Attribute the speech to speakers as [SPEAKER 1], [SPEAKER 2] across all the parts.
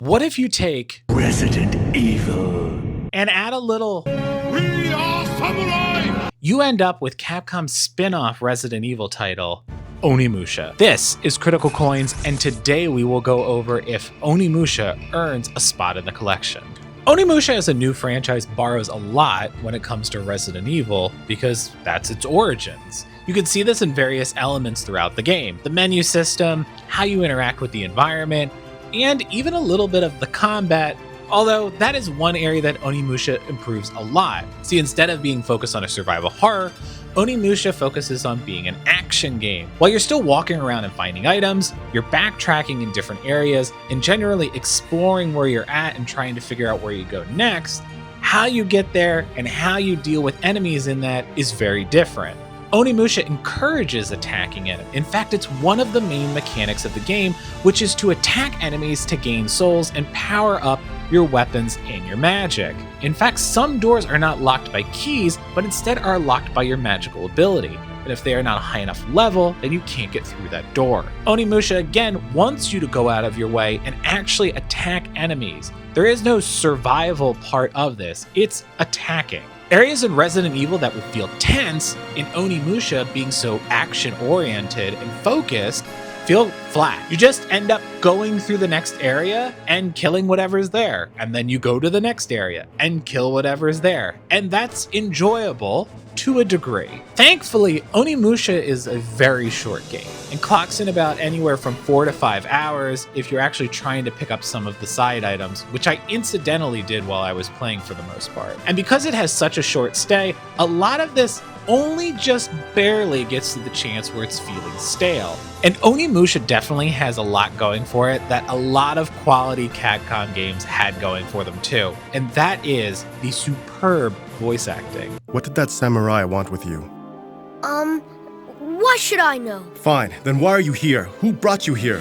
[SPEAKER 1] What if you take
[SPEAKER 2] Resident Evil
[SPEAKER 1] and add a little...
[SPEAKER 2] We are samurai!
[SPEAKER 1] You end up with Capcom's spin-off Resident Evil title, Onimusha. This is Critical Coins, and today we will go over if Onimusha earns a spot in the collection. Onimusha as a new franchise borrows a lot when it comes to Resident Evil because that's its origins. You can see this in various elements throughout the game. The menu system, how you interact with the environment, and even a little bit of the combat, although that is one area that Onimusha improves a lot. See, instead of being focused on a survival horror, Onimusha focuses on being an action game. While you're still walking around and finding items, you're backtracking in different areas and generally exploring where you're at and trying to figure out where you go next. How you get there and how you deal with enemies in that is very different. Onimusha encourages attacking it. In fact, it's one of the main mechanics of the game, which is to attack enemies to gain souls and power up your weapons and your magic. In fact, some doors are not locked by keys, but instead are locked by your magical ability. And if they are not a high enough level, then you can't get through that door. Onimusha again wants you to go out of your way and actually attack enemies. There is no survival part of this, it's attacking. Areas in Resident Evil that would feel tense, in Onimusha being so action-oriented and focused, feel flat. You just end up going through the next area and killing whatever's there. And then you go to the next area and kill whatever's there. And that's enjoyable to a degree. Thankfully, Onimusha is a very short game and clocks in about anywhere from 4 to 5 hours if you're actually trying to pick up some of the side items, which I incidentally did while I was playing for the most part. And because it has such a short stay, a lot of this only just barely gets to the chance where it's feeling stale. And Onimusha definitely has a lot going for it that a lot of quality Capcom games had going for them too. And that is the superb voice acting.
[SPEAKER 3] What did that samurai want with you?
[SPEAKER 4] Why should I know?
[SPEAKER 3] Fine, then why are you here? Who brought you here?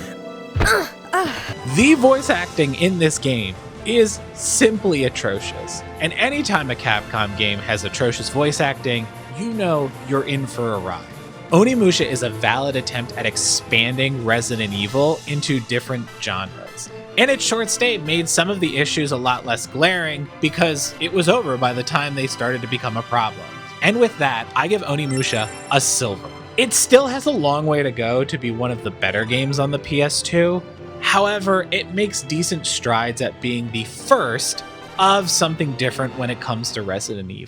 [SPEAKER 1] The voice acting in this game is simply atrocious. And anytime a Capcom game has atrocious voice acting, you know you're in for a ride. Onimusha is a valid attempt at expanding Resident Evil into different genres. And its short stay made some of the issues a lot less glaring because it was over by the time they started to become a problem. And with that, I give Onimusha a silver. It still has a long way to go to be one of the better games on the PS2. However, it makes decent strides at being the first of something different when it comes to Resident Evil.